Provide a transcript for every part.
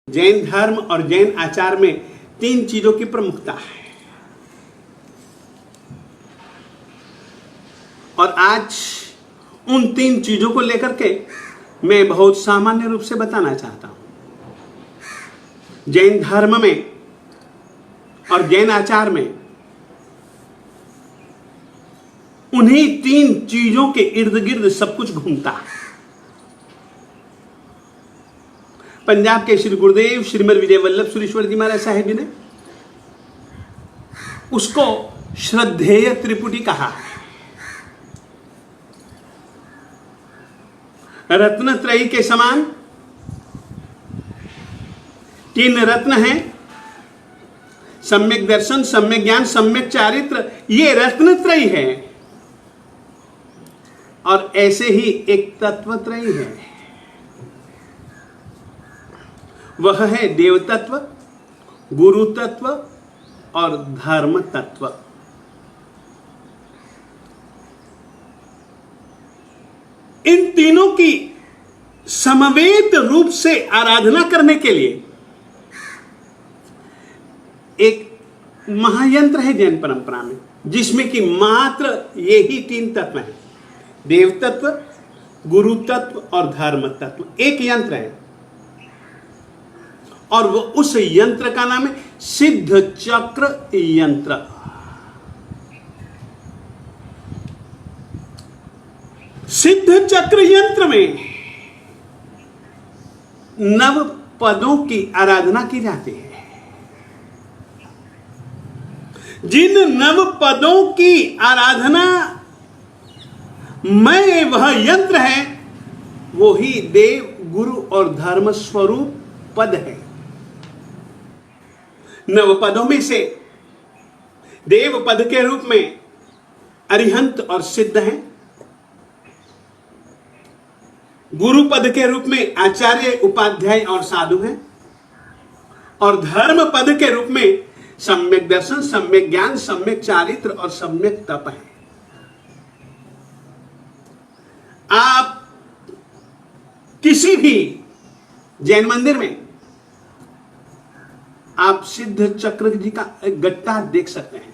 जैन धर्म और जैन आचार में तीन चीजों की प्रमुखता है और आज उन तीन चीजों को लेकर के मैं बहुत सामान्य रूप से बताना चाहता हूं। जैन धर्म में और जैन आचार में उन्हीं तीन चीजों के इर्द गिर्द सब कुछ घूमता है। पंजाब के श्री गुरुदेव श्रीमद विजय वल्लभ सुरीश्वर जी महाराज साहेब जी ने उसको श्रद्धेय त्रिपुटी कहा है। रत्न त्रयी के समान तीन रत्न हैं, सम्यक दर्शन, सम्यक ज्ञान, सम्यक चारित्र, ये रत्न त्रयी है। और ऐसे ही एक तत्व त्रयी है, वह है देव तत्व, गुरु तत्व और धर्म तत्व। इन तीनों की समवेत रूप से आराधना करने के लिए एक महायंत्र है जैन परंपरा में, जिसमें कि मात्र ये ही तीन तत्व हैं, देव तत्व, गुरु तत्व और धर्म तत्व। एक यंत्र है और वो उस यंत्र का नाम है सिद्ध चक्र यंत्र। सिद्ध चक्र यंत्र में नव पदों की आराधना की जाती है। जिन नव पदों की आराधना में वह यंत्र है, वो ही देव, गुरु और धर्म स्वरूप पद है। नव पदों में से देव पद के रूप में अरिहंत और सिद्ध हैं, गुरु पद के रूप में आचार्य, उपाध्याय और साधु हैं, और धर्म पद के रूप में सम्यक दर्शन, सम्यक ज्ञान, सम्यक चारित्र और सम्यक तप है। आप किसी भी जैन मंदिर में आप सिद्ध चक्र जी का एक गट्टा देख सकते हैं।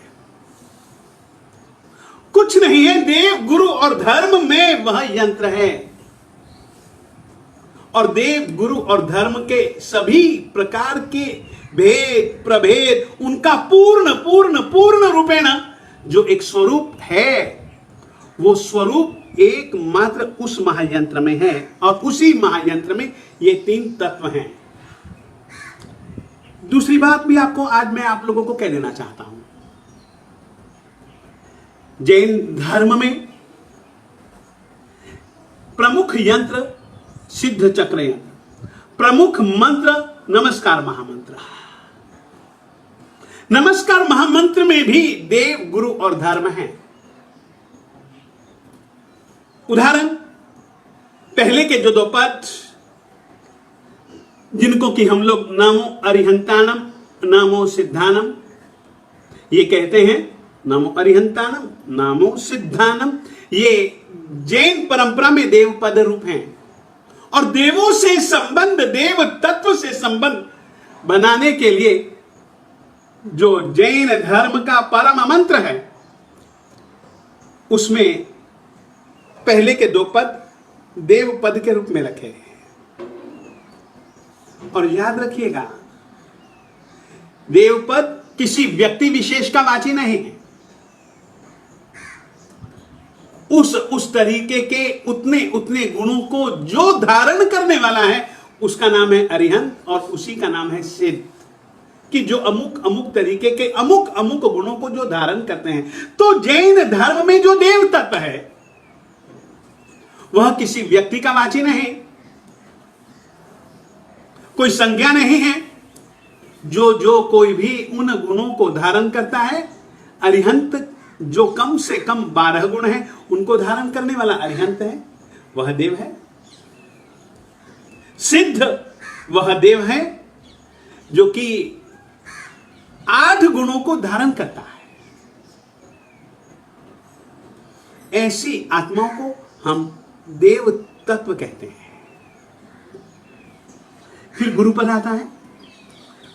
कुछ नहीं है, देव, गुरु और धर्म में वह यंत्र है। और देव, गुरु और धर्म के सभी प्रकार के भेद प्रभेद, उनका पूर्ण पूर्ण पूर्ण रूपेण जो एक स्वरूप है, वो स्वरूप एकमात्र उस महायंत्र में है। और उसी महायंत्र में ये तीन तत्व हैं। दूसरी बात भी आपको आज मैं आप लोगों को कह देना चाहता हूं। जैन धर्म में प्रमुख यंत्र सिद्ध चक्र यंत्र, प्रमुख मंत्र नमस्कार महामंत्र। नमस्कार महामंत्र में भी देव, गुरु और धर्म है। उदाहरण, पहले के जो दो पद जिनको कि हम लोग नामो अरिहंतानम, नामो सिद्धानम, ये कहते हैं, नामो अरिहंतानम, नामो सिद्धानम, ये जैन परंपरा में देव पद रूप हैं। और देवों से संबंध, देव तत्व से संबंध बनाने के लिए जो जैन धर्म का परम मंत्र है, उसमें पहले के दो पद देव पद के रूप में रखे हैं। और याद रखिएगा, देव पद किसी व्यक्ति विशेष का वाची नहीं है। उस तरीके के उतने उतने गुणों को जो धारण करने वाला है, उसका नाम है अरिहंत और उसी का नाम है सिद्ध, कि जो अमुक अमुक तरीके के अमुक अमुक गुणों को जो धारण करते हैं। तो जैन धर्म में जो देव तत्व है, वह किसी व्यक्ति का वाची नहीं, कोई संज्ञा नहीं है। जो कोई भी उन गुणों को धारण करता है, अरिहंत जो कम से कम 12 गुण हैं, उनको धारण करने वाला अरिहंत है, वह देव है। सिद्ध वह देव है जो कि 8 गुणों को धारण करता है। ऐसी आत्माओं को हम देव तत्व कहते हैं। फिर गुरु पद आता है।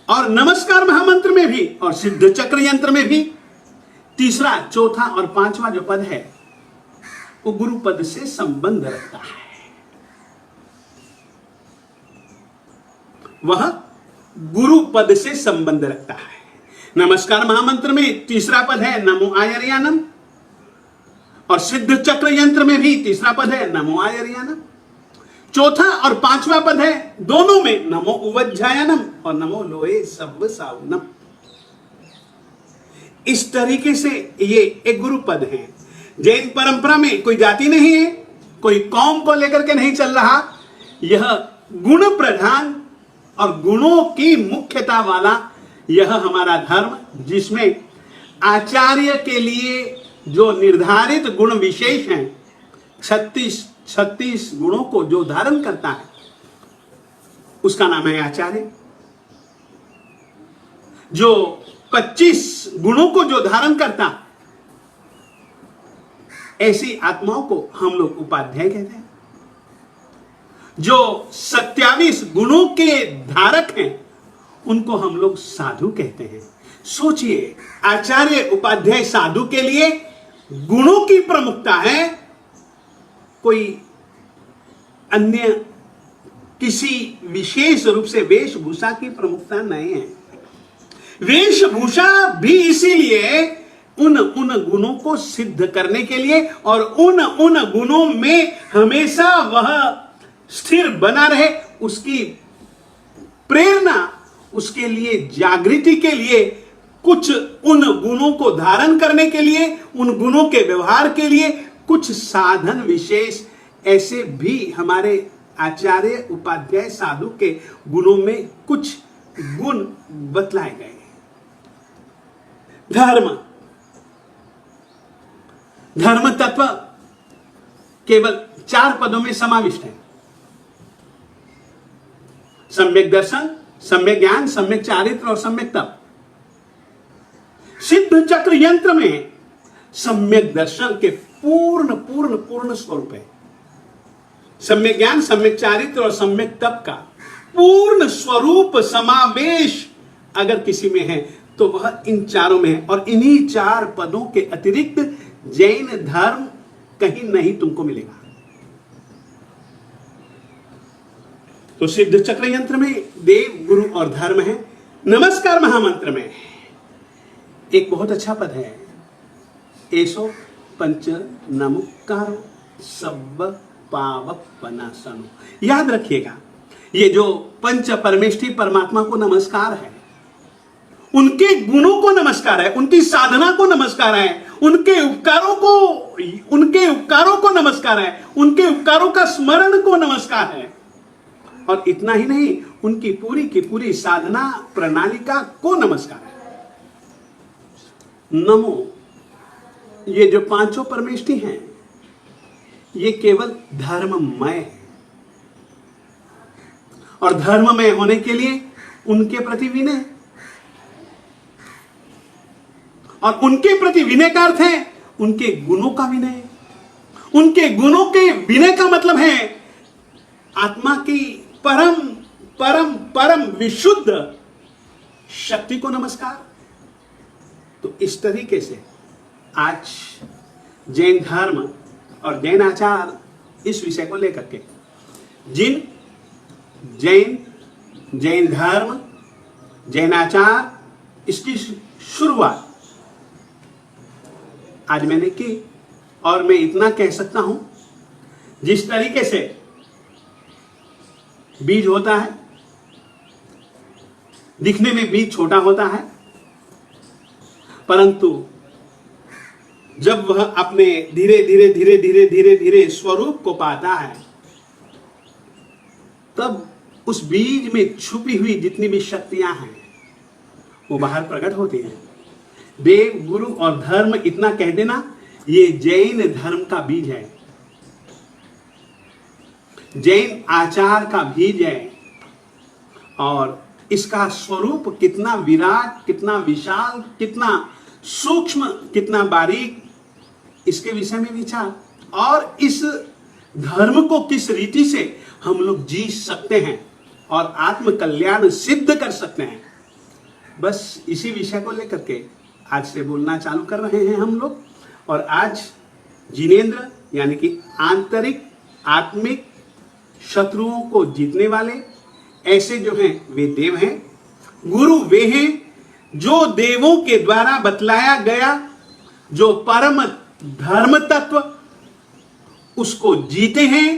और नमस्कार महामंत्र में भी और सिद्ध चक्र यंत्र में भी तीसरा, चौथा और पांचवा जो पद है वो गुरु पद से संबंध रखता है। वह गुरु पद से संबंध रखता है। नमस्कार महामंत्र में तीसरा पद है नमो आयर्यानम और सिद्ध चक्र यंत्र में भी तीसरा पद है नमो आयर्यानम। चौथा और पांचवा पद है दोनों में नमो उवज्जायनम और नमो लोहे सब्ब सावनम। इस तरीके से ये एक गुरु पद है। जैन परंपरा में कोई जाति नहीं है, कोई कौम को लेकर के नहीं चल रहा। यह गुण प्रधान और गुणों की मुख्यता वाला यह हमारा धर्म, जिसमें आचार्य के लिए जो निर्धारित गुण विशेष हैं 36 गुणों को जो धारण करता है उसका नाम है आचार्य। जो 25 गुणों को जो धारण करता ऐसी आत्माओं को हम लोग उपाध्याय कहते हैं। जो 27 गुणों के धारक हैं उनको हम लोग साधु कहते हैं। सोचिए, आचार्य उपाध्याय साधु के लिए गुणों की प्रमुखता है, कोई अन्य किसी विशेष रूप से वेशभूषा की प्रमुखता नहीं है। वेशभूषा भी इसीलिए उन गुणों को सिद्ध करने के लिए और उन गुणों में हमेशा वह स्थिर बना रहे, उसकी प्रेरणा, उसके लिए जागृति के लिए, कुछ उन गुणों को धारण करने के लिए, उन गुणों के व्यवहार के लिए कुछ साधन विशेष ऐसे भी हमारे आचार्य उपाध्याय साधु के गुणों में कुछ गुण बतलाए गए। धर्म तत्व केवल 4 पदों में समाविष्ट है। सम्यक दर्शन, सम्यक ज्ञान, सम्यक चारित्र और सम्यक तप। सिद्ध चक्र यंत्र में सम्यक दर्शन के पूर्ण स्वरूप है। सम्यक ज्ञान, सम्यक चारित्र और सम्यक तप का पूर्ण स्वरूप समावेश अगर किसी में है तो वह इन चारों में है। और इन्हीं 4 पदों के अतिरिक्त जैन धर्म कहीं नहीं तुमको मिलेगा। तो सिद्ध चक्र यंत्र में देव, गुरु और धर्म है। नमस्कार महामंत्र में एक बहुत अच्छा पद है, एसो पंच नमुकारो सब्ब पावपनासनो। याद रखिएगा, ये जो पंच परमेष्ठी परमात्मा को नमस्कार है, उनके गुणों को नमस्कार है, उनकी साधना को नमस्कार है, उनके उपकारों को नमस्कार है, उनके उपकारों का स्मरण को नमस्कार है। और इतना ही नहीं, उनकी पूरी की पूरी साधना प्रणालिका को नमस्कार है। नमो, ये जो 5 परमेष्ठी हैं ये केवल धर्ममय है। और धर्ममय होने के लिए उनके प्रति विनय, और उनके प्रति विनय का अर्थ है उनके गुणों का विनय। उनके गुणों के विनय का मतलब है आत्मा की परम परम परम विशुद्ध शक्ति को नमस्कार। तो इस तरीके से आज जैन धर्म और जैन आचार इस विषय को लेकर के जिन जैन धर्म, जैन आचार, इसकी शुरुआत आज मैंने की। और मैं इतना कह सकता हूं, जिस तरीके से बीज होता है, दिखने में बीज छोटा होता है, परंतु जब वह अपने धीरे धीरे स्वरूप को पाता है, तब उस बीज में छुपी हुई जितनी भी शक्तियां हैं वो बाहर प्रकट होती हैं। देव, गुरु और धर्म इतना कह देना, ये जैन धर्म का बीज है, जैन आचार का बीज है। और इसका स्वरूप कितना विराट, कितना विशाल, कितना सूक्ष्म, कितना बारीक, इसके विषय में विचार, और इस धर्म को किस रीति से हम लोग जी सकते हैं और आत्म कल्याण सिद्ध कर सकते हैं, बस इसी विषय को लेकर के आज से बोलना चालू कर रहे हैं हम लोग। और आज जिनेंद्र यानी कि आंतरिक आत्मिक शत्रुओं को जीतने वाले ऐसे जो हैं वे देव हैं। गुरु वे हैं जो देवों के द्वारा बतलाया गया जो परम धर्म तत्व उसको जीते हैं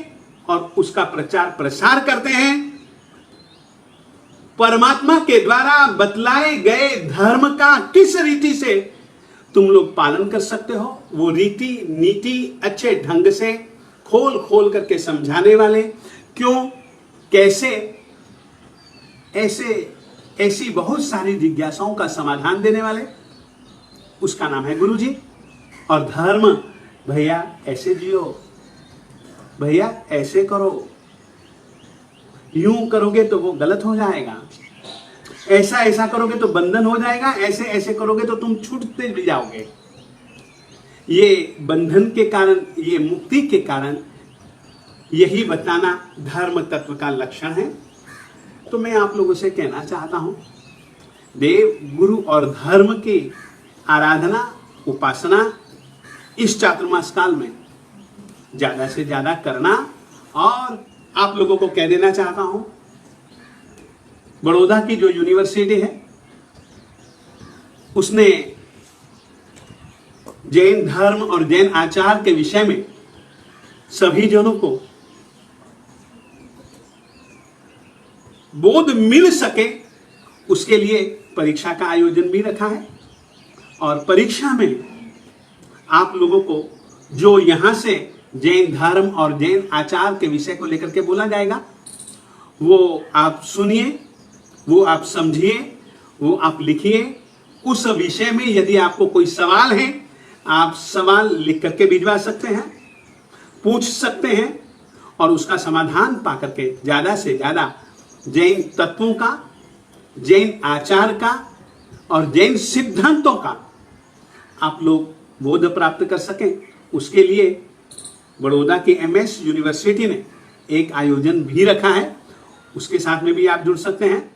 और उसका प्रचार प्रसार करते हैं। परमात्मा के द्वारा बतलाए गए धर्म का किस रीति से तुम लोग पालन कर सकते हो, वो रीति नीति अच्छे ढंग से खोल खोल करके समझाने वाले, क्यों कैसे ऐसी बहुत सारी जिज्ञासाओं का समाधान देने वाले, उसका नाम है गुरु जी। और धर्म, भैया ऐसे जियो, भैया ऐसे करो, यूं करोगे तो वो गलत हो जाएगा, ऐसा ऐसा करोगे तो बंधन हो जाएगा, ऐसे ऐसे करोगे तो तुम छूटते भी जाओगे। ये बंधन के कारण, ये मुक्ति के कारण यही बताना धर्म तत्व का लक्षण है। तो मैं आप लोगों से कहना चाहता हूं, देव गुरु और धर्म की आराधना उपासना इस चातुर्मास काल में ज्यादा से ज्यादा करना। और आप लोगों को कह देना चाहता हूं, बड़ौदा की जो यूनिवर्सिटी है उसने जैन धर्म और जैन आचार के विषय में सभी जनों को बोध मिल सके उसके लिए परीक्षा का आयोजन भी रखा है। और परीक्षा में आप लोगों को जो यहां से जैन धर्म और जैन आचार के विषय को लेकर के बोला जाएगा वो आप सुनिए, वो आप समझिए, वो आप लिखिए। उस विषय में यदि आपको कोई सवाल है आप सवाल लिख करके भिजवा सकते हैं, पूछ सकते हैं और उसका समाधान पा करके ज्यादा से ज्यादा जैन तत्वों का, जैन आचार का और जैन सिद्धांतों का आप लोग बोध प्राप्त कर सकें। उसके लिए बड़ौदा की MS यूनिवर्सिटी ने एक आयोजन भी रखा है, उसके साथ में भी आप जुड़ सकते हैं।